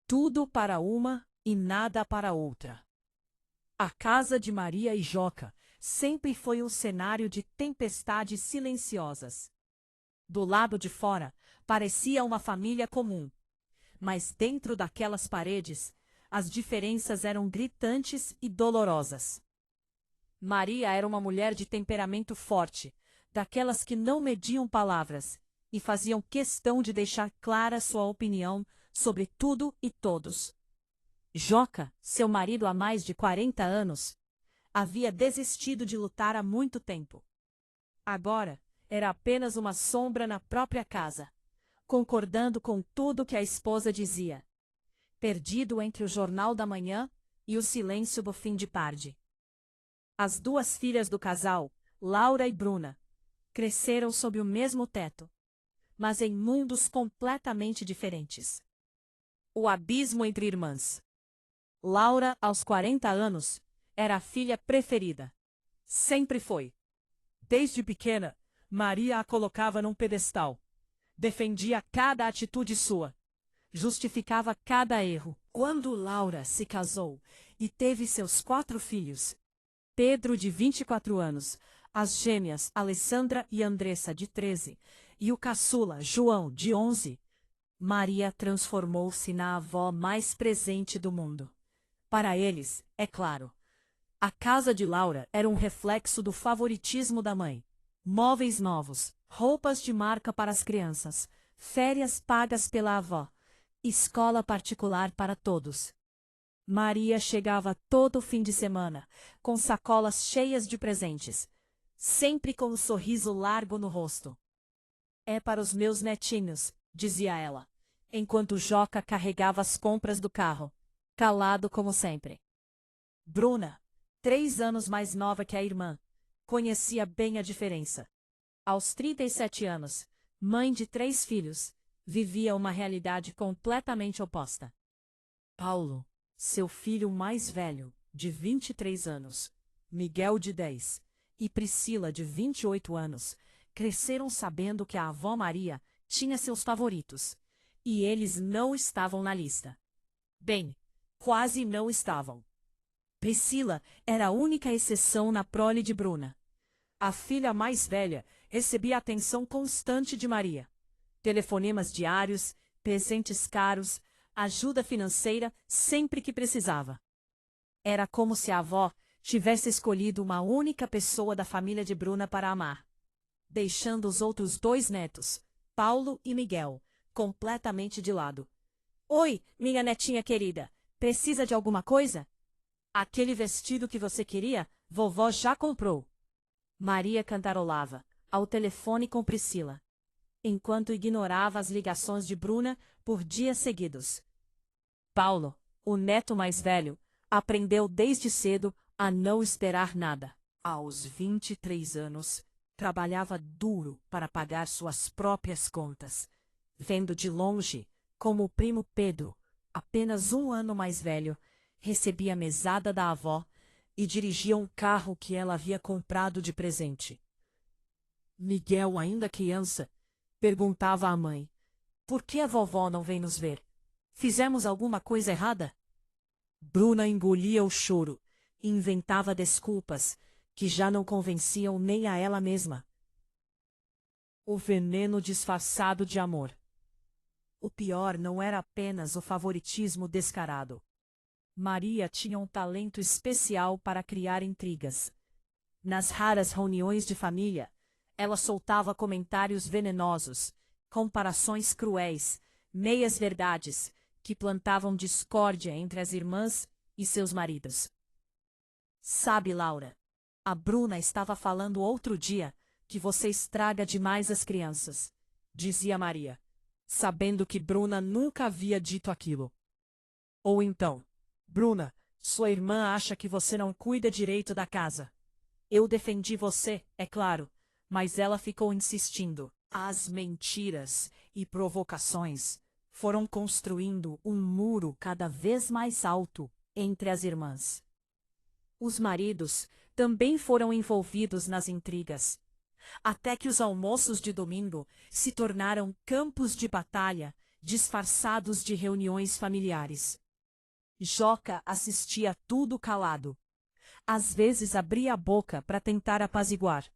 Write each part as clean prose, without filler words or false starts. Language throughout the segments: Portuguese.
Tudo para uma e nada para outra. A casa de Maria e Joca sempre foi um cenário de tempestades silenciosas. Do lado de fora, parecia uma família comum, mas dentro daquelas paredes, as diferenças eram gritantes e dolorosas. Maria era uma mulher de temperamento forte, daquelas que não mediam palavras e faziam questão de deixar clara sua opinião sobre tudo e todos. Joca, seu marido há mais de 40 anos, havia desistido de lutar há muito tempo. Agora, era apenas uma sombra na própria casa, concordando com tudo que a esposa dizia, perdido entre o jornal da manhã e o silêncio do fim de tarde. As duas filhas do casal, Laura e Bruna, cresceram sob o mesmo teto, mas em mundos completamente diferentes. O abismo entre irmãs. Laura, aos 40 anos, era a filha preferida. Sempre foi. Desde pequena, Maria a colocava num pedestal. Defendia cada atitude sua. Justificava cada erro. Quando Laura se casou e teve seus 4 filhos, Pedro, de 24 anos, as gêmeas Alessandra e Andressa, de 13, e o caçula João, de 11, Maria transformou-se na avó mais presente do mundo. Para eles, é claro, a casa de Laura era um reflexo do favoritismo da mãe. Móveis novos, roupas de marca para as crianças, férias pagas pela avó, escola particular para todos. Maria chegava todo fim de semana, com sacolas cheias de presentes, sempre com um sorriso largo no rosto. É para os meus netinhos, dizia ela, enquanto Joca carregava as compras do carro, calado como sempre. Bruna, 3 anos mais nova que a irmã, conhecia bem a diferença. Aos 37 anos, mãe de 3 filhos, vivia uma realidade completamente oposta. Paulo, seu filho mais velho, de 23 anos, Miguel, de 10, e Priscila, de 28 anos, cresceram sabendo que a avó Maria tinha seus favoritos, e eles não estavam na lista. Bem, quase não estavam. Priscila era a única exceção na prole de Bruna. A filha mais velha recebia atenção constante de Maria. Telefonemas diários, presentes caros, ajuda financeira sempre que precisava. Era como se a avó tivesse escolhido uma única pessoa da família de Bruna para amar, deixando os outros 2 netos, Paulo e Miguel, completamente de lado. Oi, minha netinha querida, precisa de alguma coisa? Aquele vestido que você queria, vovó já comprou. Maria cantarolava, ao telefone com Priscila, enquanto ignorava as ligações de Bruna por dias seguidos. Paulo, o neto mais velho, aprendeu desde cedo a não esperar nada. Aos 23 anos, trabalhava duro para pagar suas próprias contas, vendo de longe como o primo Pedro, apenas 1 ano mais velho, recebia a mesada da avó e dirigia um carro que ela havia comprado de presente. Miguel, ainda criança, perguntava à mãe: por que a vovó não vem nos ver? Fizemos alguma coisa errada? Bruna engolia o choro e inventava desculpas que já não convenciam nem a ela mesma. O veneno disfarçado de amor. O pior não era apenas o favoritismo descarado. Maria tinha um talento especial para criar intrigas. Nas raras reuniões de família, ela soltava comentários venenosos, comparações cruéis, meias-verdades, que plantavam discórdia entre as irmãs e seus maridos. Sabe, Laura, a Bruna estava falando outro dia que você estraga demais as crianças, dizia Maria, sabendo que Bruna nunca havia dito aquilo. Ou então, Bruna, sua irmã acha que você não cuida direito da casa. Eu defendi você, é claro, mas ela ficou insistindo. As mentiras e provocações foram construindo um muro cada vez mais alto entre as irmãs. Os maridos também foram envolvidos nas intrigas, até que os almoços de domingo se tornaram campos de batalha disfarçados de reuniões familiares. Joca assistia tudo calado. Às vezes abria a boca para tentar apaziguar.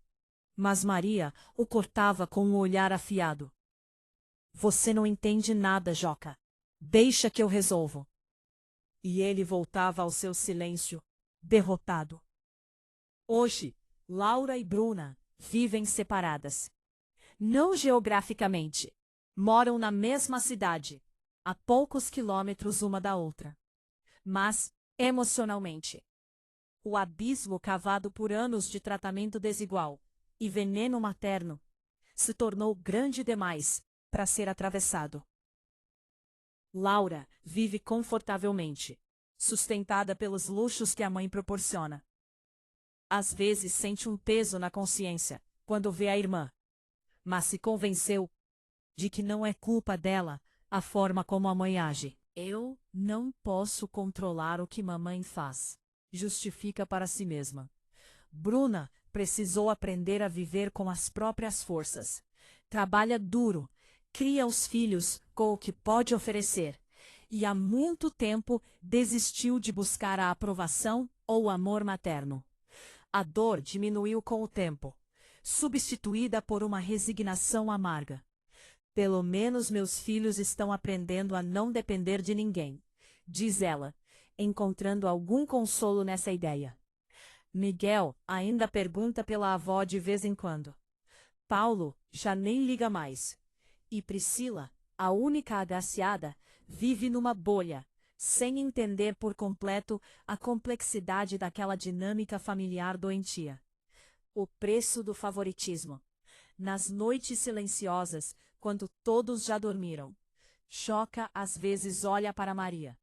Mas Maria o cortava com um olhar afiado. Você não entende nada, Joca. Deixa que eu resolvo. E ele voltava ao seu silêncio, derrotado. Hoje, Laura e Bruna vivem separadas. Não geograficamente. Moram na mesma cidade, a poucos quilômetros uma da outra. Mas, emocionalmente. O abismo cavado por anos de tratamento desigual e veneno materno se tornou grande demais para ser atravessado. Laura vive confortavelmente, sustentada pelos luxos que a mãe proporciona. Às vezes sente um peso na consciência quando vê a irmã, mas se convenceu de que não é culpa dela a forma como a mãe age. Eu não posso controlar o que mamãe faz, justifica para si mesma. Bruna precisou aprender a viver com as próprias forças. Trabalha duro, cria os filhos com o que pode oferecer, e há muito tempo desistiu de buscar a aprovação ou o amor materno. A dor diminuiu com o tempo, substituída por uma resignação amarga. Pelo menos meus filhos estão aprendendo a não depender de ninguém, diz ela, encontrando algum consolo nessa ideia. Miguel ainda pergunta pela avó de vez em quando. Paulo já nem liga mais. E Priscila, a única agraciada, vive numa bolha, sem entender por completo a complexidade daquela dinâmica familiar doentia. O preço do favoritismo. Nas noites silenciosas, quando todos já dormiram, Joca às vezes olha para Maria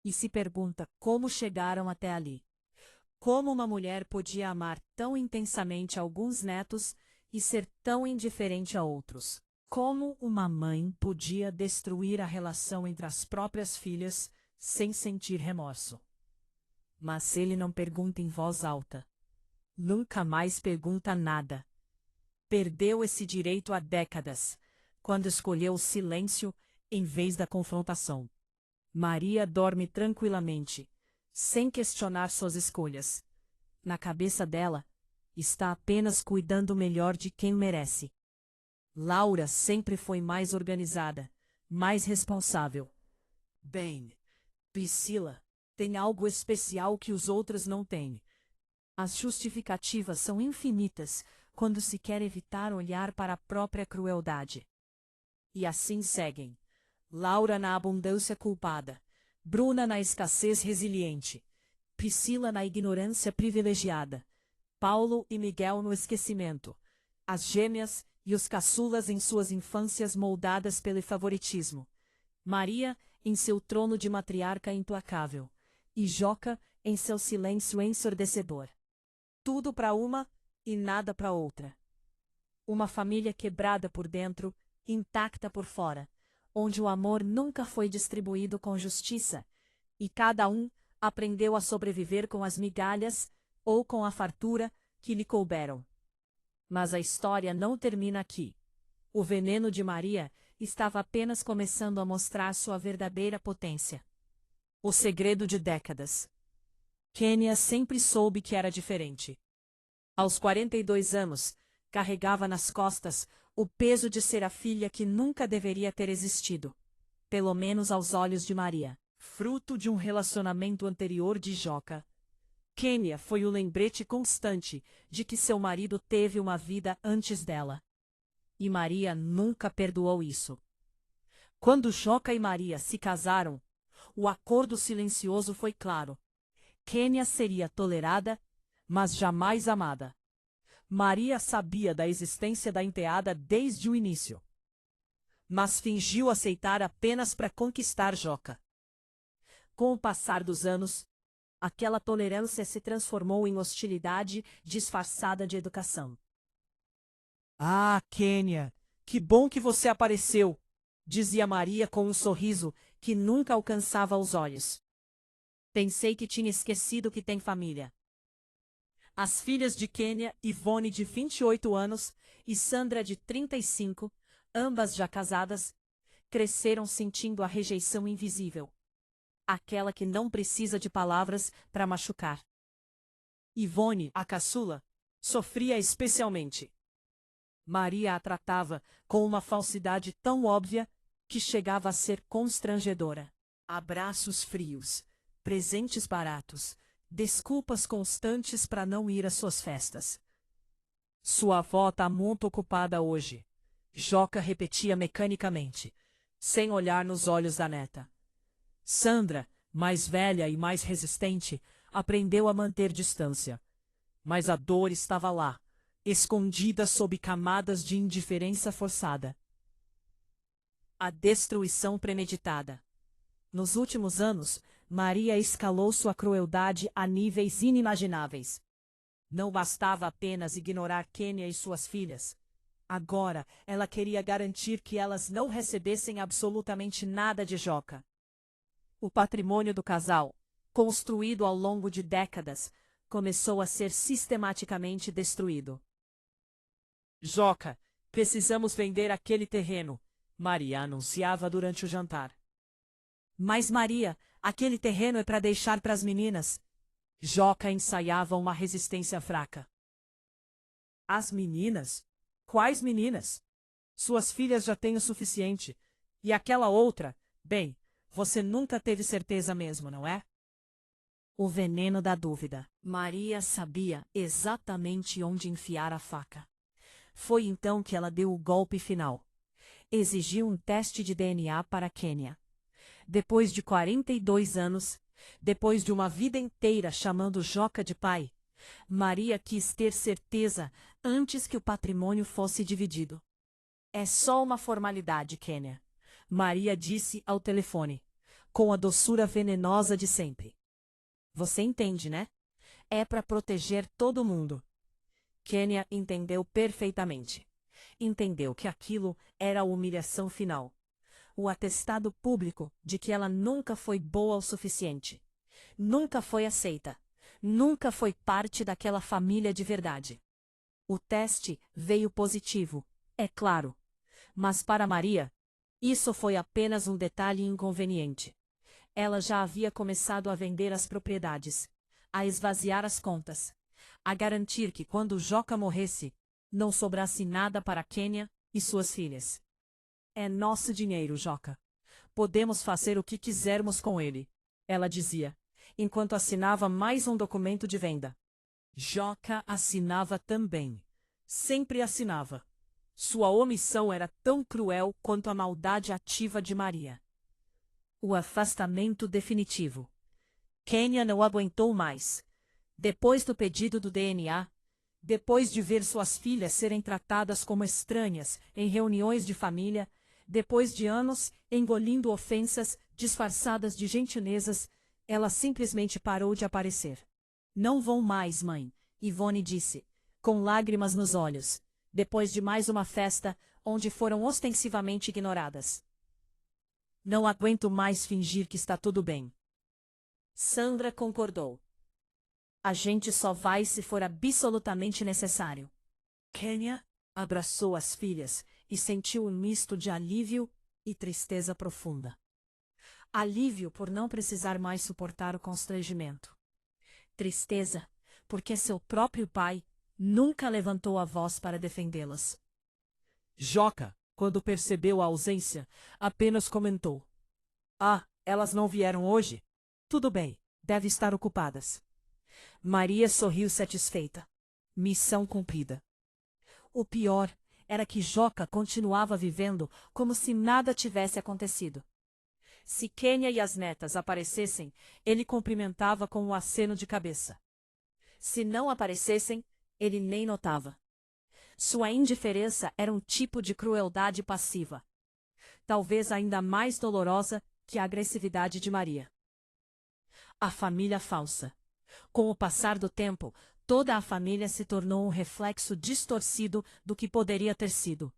e se pergunta como chegaram até ali. Como uma mulher podia amar tão intensamente alguns netos e ser tão indiferente a outros? Como uma mãe podia destruir a relação entre as próprias filhas sem sentir remorso? Mas ele não pergunta em voz alta. Nunca mais pergunta nada. Perdeu esse direito há décadas, quando escolheu o silêncio em vez da confrontação. Maria dorme tranquilamente, sem questionar suas escolhas. Na cabeça dela, está apenas cuidando melhor de quem merece. Laura sempre foi mais organizada, mais responsável. Bem, Priscila tem algo especial que os outros não têm. As justificativas são infinitas quando se quer evitar olhar para a própria crueldade. E assim seguem. Laura na abundância culpada, Bruna na escassez resiliente, Priscila na ignorância privilegiada, Paulo e Miguel no esquecimento, as gêmeas e os caçulas em suas infâncias moldadas pelo favoritismo, Maria em seu trono de matriarca implacável, e Joca em seu silêncio ensurdecedor. Tudo para uma e nada para outra. Uma família quebrada por dentro, intacta por fora, onde o amor nunca foi distribuído com justiça, e cada um aprendeu a sobreviver com as migalhas ou com a fartura que lhe couberam. Mas a história não termina aqui. O veneno de Maria estava apenas começando a mostrar sua verdadeira potência. O segredo de décadas. Kênia sempre soube que era diferente. Aos 42 anos, carregava nas costas o peso de ser a filha que nunca deveria ter existido, pelo menos aos olhos de Maria. Fruto de um relacionamento anterior de Joca, Kênia foi o lembrete constante de que seu marido teve uma vida antes dela. E Maria nunca perdoou isso. Quando Joca e Maria se casaram, o acordo silencioso foi claro. Kênia seria tolerada, mas jamais amada. Maria sabia da existência da enteada desde o início, mas fingiu aceitar apenas para conquistar Joca. Com o passar dos anos, aquela tolerância se transformou em hostilidade disfarçada de educação. Ah, Kênia, que bom que você apareceu, dizia Maria com um sorriso que nunca alcançava os olhos. Pensei que tinha esquecido que tem família. As filhas de Kênia, Ivone de 28 anos e Sandra de 35, ambas já casadas, cresceram sentindo a rejeição invisível. Aquela que não precisa de palavras para machucar. Ivone, a caçula, sofria especialmente. Maria a tratava com uma falsidade tão óbvia que chegava a ser constrangedora. Abraços frios, presentes baratos, desculpas constantes para não ir às suas festas. Sua avó está muito ocupada hoje. Joca repetia mecanicamente, sem olhar nos olhos da neta. Sandra, mais velha e mais resistente, aprendeu a manter distância. Mas a dor estava lá, escondida sob camadas de indiferença forçada. A destruição premeditada. Nos últimos anos, Maria escalou sua crueldade a níveis inimagináveis. Não bastava apenas ignorar Kênia e suas filhas. Agora, ela queria garantir que elas não recebessem absolutamente nada de Joca. O patrimônio do casal, construído ao longo de décadas, começou a ser sistematicamente destruído. Joca, precisamos vender aquele terreno, Maria anunciava durante o jantar. Mas Maria, aquele terreno é para deixar para as meninas. Joca ensaiava uma resistência fraca. As meninas? Quais meninas? Suas filhas já têm o suficiente. E aquela outra, bem, você nunca teve certeza mesmo, não é? O veneno da dúvida. Maria sabia exatamente onde enfiar a faca. Foi então que ela deu o golpe final. Exigiu um teste de DNA para Kênia. Depois de 42 anos, depois de uma vida inteira chamando Joca de pai, Maria quis ter certeza antes que o patrimônio fosse dividido. É só uma formalidade, Kênia, Maria disse ao telefone, com a doçura venenosa de sempre. Você entende, né? É para proteger todo mundo. Kênia entendeu perfeitamente. Entendeu que aquilo era a humilhação final. O atestado público de que ela nunca foi boa o suficiente. Nunca foi aceita. Nunca foi parte daquela família de verdade. O teste veio positivo, é claro. Mas para Maria, isso foi apenas um detalhe inconveniente. Ela já havia começado a vender as propriedades, a esvaziar as contas, a garantir que quando Joca morresse, não sobrasse nada para Kênia e suas filhas. É nosso dinheiro, Joca. Podemos fazer o que quisermos com ele, ela dizia, enquanto assinava mais um documento de venda. Joca assinava também. Sempre assinava. Sua omissão era tão cruel quanto a maldade ativa de Maria. O afastamento definitivo. Kênia não aguentou mais. Depois do pedido do DNA, depois de ver suas filhas serem tratadas como estranhas em reuniões de família, depois de anos engolindo ofensas disfarçadas de gentilezas, ela simplesmente parou de aparecer. Não vão mais, mãe, Ivone disse, com lágrimas nos olhos, depois de mais uma festa onde foram ostensivamente ignoradas. Não aguento mais fingir que está tudo bem. Sandra concordou. A gente só vai se for absolutamente necessário. Kênia abraçou as filhas e sentiu um misto de alívio e tristeza profunda. Alívio por não precisar mais suportar o constrangimento. Tristeza, porque seu próprio pai nunca levantou a voz para defendê-las. Joca, quando percebeu a ausência, apenas comentou. Ah, elas não vieram hoje? Tudo bem, devem estar ocupadas. Maria sorriu satisfeita. Missão cumprida. O pior era que Joca continuava vivendo como se nada tivesse acontecido. Se Kênia e as netas aparecessem, ele cumprimentava com um aceno de cabeça. Se não aparecessem, ele nem notava. Sua indiferença era um tipo de crueldade passiva. Talvez ainda mais dolorosa que a agressividade de Maria. A família falsa. Com o passar do tempo, toda a família se tornou um reflexo distorcido do que poderia ter sido.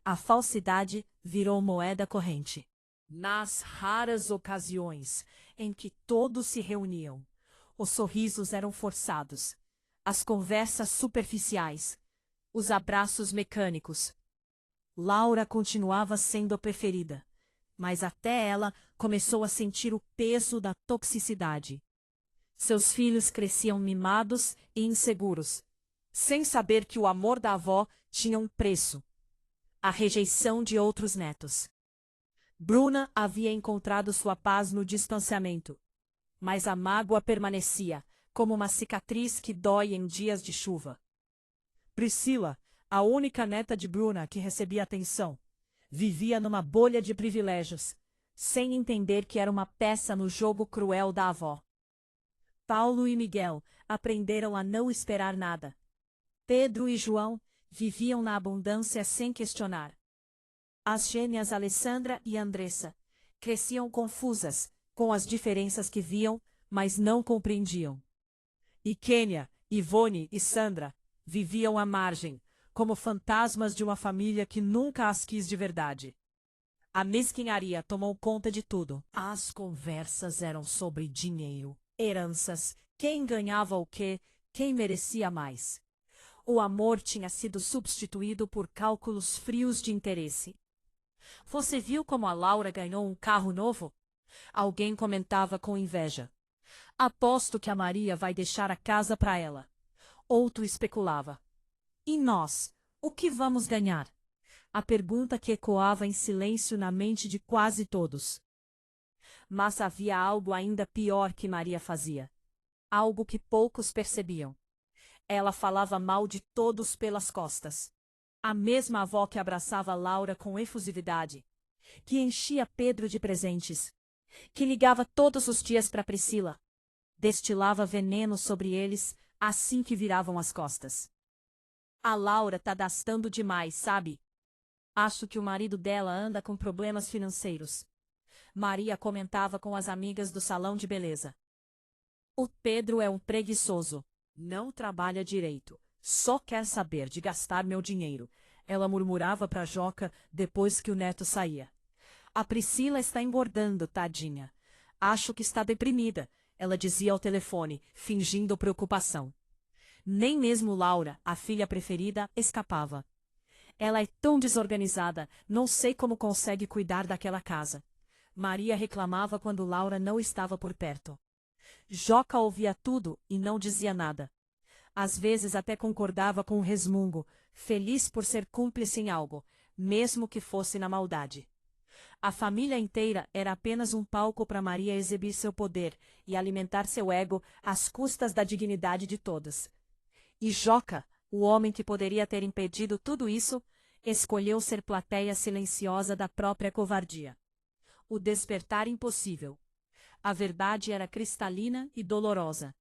A falsidade virou moeda corrente. Nas raras ocasiões em que todos se reuniam, os sorrisos eram forçados, as conversas superficiais, os abraços mecânicos. Laura continuava sendo a preferida, mas até ela começou a sentir o peso da toxicidade. Seus filhos cresciam mimados e inseguros, sem saber que o amor da avó tinha um preço: a rejeição de outros netos. Bruna havia encontrado sua paz no distanciamento, mas a mágoa permanecia, como uma cicatriz que dói em dias de chuva. Priscila, a única neta de Bruna que recebia atenção, vivia numa bolha de privilégios, sem entender que era uma peça no jogo cruel da avó. Paulo e Miguel aprenderam a não esperar nada. Pedro e João viviam na abundância sem questionar. As gêmeas Alessandra e Andressa cresciam confusas com as diferenças que viam, mas não compreendiam. E Kênia, Ivone e Sandra viviam à margem, como fantasmas de uma família que nunca as quis de verdade. A mesquinharia tomou conta de tudo. As conversas eram sobre dinheiro, heranças, quem ganhava o quê, quem merecia mais. O amor tinha sido substituído por cálculos frios de interesse. Você viu como a Laura ganhou um carro novo? Alguém comentava com inveja. Aposto que a Maria vai deixar a casa para ela. Outro especulava. E nós, o que vamos ganhar? A pergunta que ecoava em silêncio na mente de quase todos. Mas havia algo ainda pior que Maria fazia. Algo que poucos percebiam. Ela falava mal de todos pelas costas. A mesma avó que abraçava Laura com efusividade, que enchia Pedro de presentes, que ligava todos os dias para Priscila, destilava veneno sobre eles assim que viravam as costas. A Laura tá gastando demais, sabe? Acho que o marido dela anda com problemas financeiros. Maria comentava com as amigas do salão de beleza. O Pedro é um preguiçoso. Não trabalha direito. Só quer saber de gastar meu dinheiro. Ela murmurava para Joca depois que o neto saía. A Priscila está engordando, tadinha. Acho que está deprimida, ela dizia ao telefone, fingindo preocupação. Nem mesmo Laura, a filha preferida, escapava. Ela é tão desorganizada, não sei como consegue cuidar daquela casa. Maria reclamava quando Laura não estava por perto. Joca ouvia tudo e não dizia nada. Às vezes até concordava com o resmungo, feliz por ser cúmplice em algo, mesmo que fosse na maldade. A família inteira era apenas um palco para Maria exibir seu poder e alimentar seu ego às custas da dignidade de todos. E Joca, o homem que poderia ter impedido tudo isso, escolheu ser plateia silenciosa da própria covardia. O despertar impossível. A verdade era cristalina e dolorosa.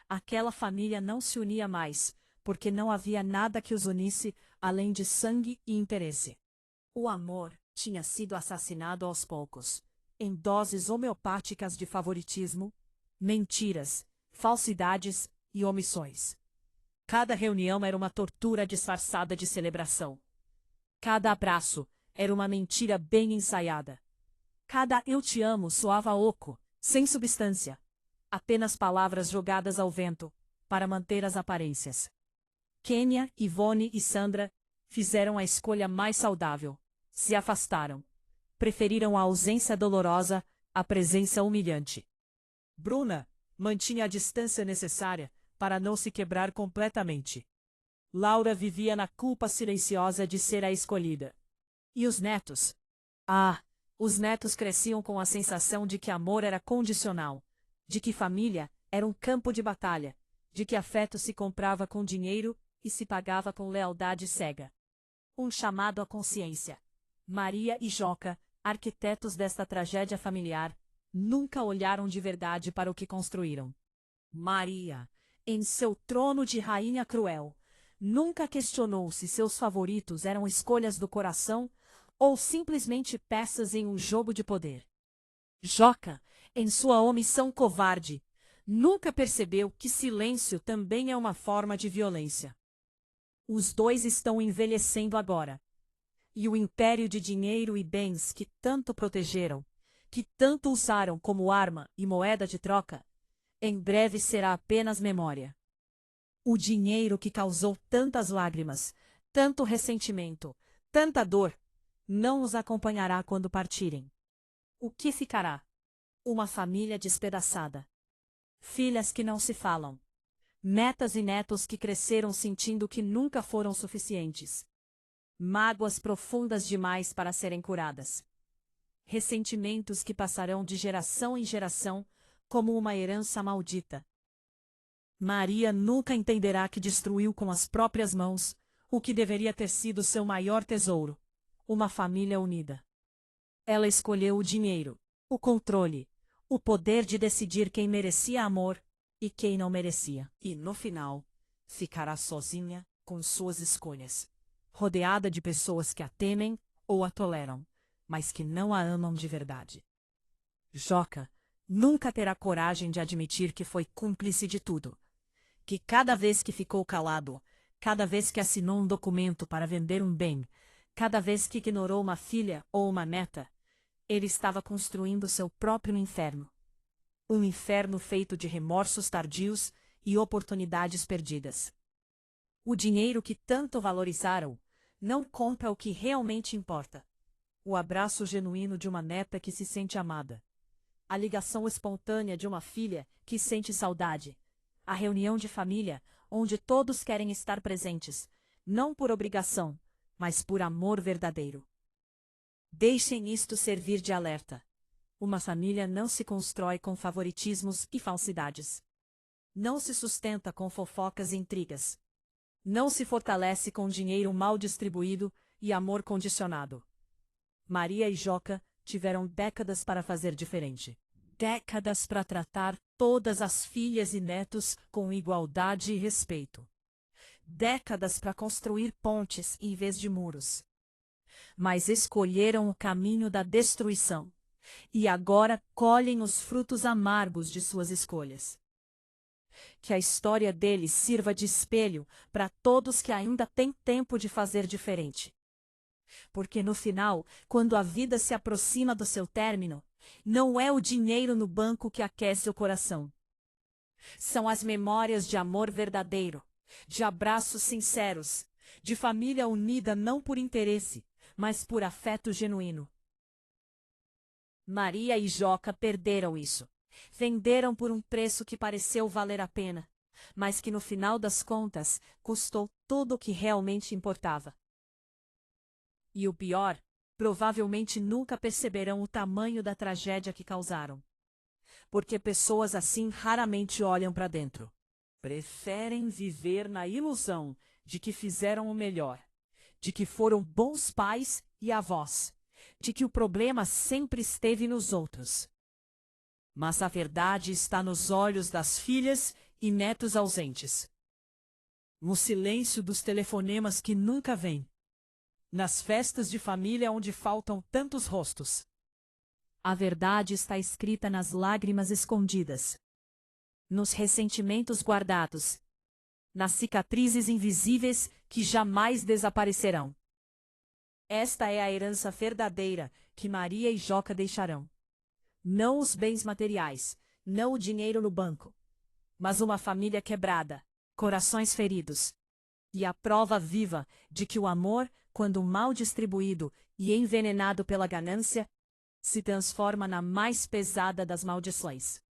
Aquela família não se unia mais, porque não havia nada que os unisse além de sangue e interesse. O amor tinha sido assassinado aos poucos, em doses homeopáticas de favoritismo, mentiras, falsidades e omissões. Cada reunião era uma tortura disfarçada de celebração. Cada abraço era uma mentira bem ensaiada. Cada eu te amo soava oco, sem substância. Apenas palavras jogadas ao vento, para manter as aparências. Kênia, Ivone e Sandra fizeram a escolha mais saudável. Se afastaram. Preferiram a ausência dolorosa à presença humilhante. Bruna mantinha a distância necessária para não se quebrar completamente. Laura vivia na culpa silenciosa de ser a escolhida. E os netos? Os netos cresciam com a sensação de que amor era condicional, de que família era um campo de batalha, de que afeto se comprava com dinheiro e se pagava com lealdade cega. Um chamado à consciência. Maria e Joca, arquitetos desta tragédia familiar, nunca olharam de verdade para o que construíram. Maria, em seu trono de rainha cruel, nunca questionou se seus favoritos eram escolhas do coração ou simplesmente peças em um jogo de poder. Joca, em sua omissão covarde, nunca percebeu que silêncio também é uma forma de violência. Os dois estão envelhecendo agora. E o império de dinheiro e bens que tanto protegeram, que tanto usaram como arma e moeda de troca, em breve será apenas memória. O dinheiro que causou tantas lágrimas, tanto ressentimento, tanta dor, não os acompanhará quando partirem. O que ficará? Uma família despedaçada. Filhas que não se falam. Netas e netos que cresceram sentindo que nunca foram suficientes. Mágoas profundas demais para serem curadas. Ressentimentos que passarão de geração em geração como uma herança maldita. Maria nunca entenderá que destruiu com as próprias mãos o que deveria ter sido seu maior tesouro, uma família unida. Ela escolheu o dinheiro, o controle, o poder de decidir quem merecia amor e quem não merecia. E, no final, ficará sozinha com suas escolhas, rodeada de pessoas que a temem ou a toleram, mas que não a amam de verdade. Joca nunca terá coragem de admitir que foi cúmplice de tudo, que cada vez que ficou calado, cada vez que assinou um documento para vender um bem, cada vez que ignorou uma filha ou uma neta, ele estava construindo seu próprio inferno. Um inferno feito de remorsos tardios e oportunidades perdidas. O dinheiro que tanto valorizaram não compra o que realmente importa. O abraço genuíno de uma neta que se sente amada. A ligação espontânea de uma filha que sente saudade. A reunião de família onde todos querem estar presentes, não por obrigação, mas por amor verdadeiro. Deixem isto servir de alerta. Uma família não se constrói com favoritismos e falsidades. Não se sustenta com fofocas e intrigas. Não se fortalece com dinheiro mal distribuído e amor condicionado. Maria e Joca tiveram décadas para fazer diferente. Décadas para tratar todas as filhas e netos com igualdade e respeito. Décadas para construir pontes em vez de muros. Mas escolheram o caminho da destruição. E agora colhem os frutos amargos de suas escolhas. Que a história deles sirva de espelho para todos que ainda têm tempo de fazer diferente. Porque no final, quando a vida se aproxima do seu término, não é o dinheiro no banco que aquece o coração. São as memórias de amor verdadeiro, de abraços sinceros, de família unida não por interesse, mas por afeto genuíno. Maria e Joca perderam isso. Venderam por um preço que pareceu valer a pena, mas que no final das contas custou tudo o que realmente importava. E o pior, provavelmente nunca perceberão o tamanho da tragédia que causaram. Porque pessoas assim raramente olham para dentro. Preferem viver na ilusão de que fizeram o melhor, de que foram bons pais e avós, de que o problema sempre esteve nos outros. Mas a verdade está nos olhos das filhas e netos ausentes. No silêncio dos telefonemas que nunca vêm. Nas festas de família onde faltam tantos rostos. A verdade está escrita nas lágrimas escondidas. Nos ressentimentos guardados. Nas cicatrizes invisíveis que jamais desaparecerão. Esta é a herança verdadeira que Maria e Joca deixarão. Não os bens materiais, não o dinheiro no banco, mas uma família quebrada, corações feridos. E a prova viva de que o amor, quando mal distribuído e envenenado pela ganância, se transforma na mais pesada das maldições.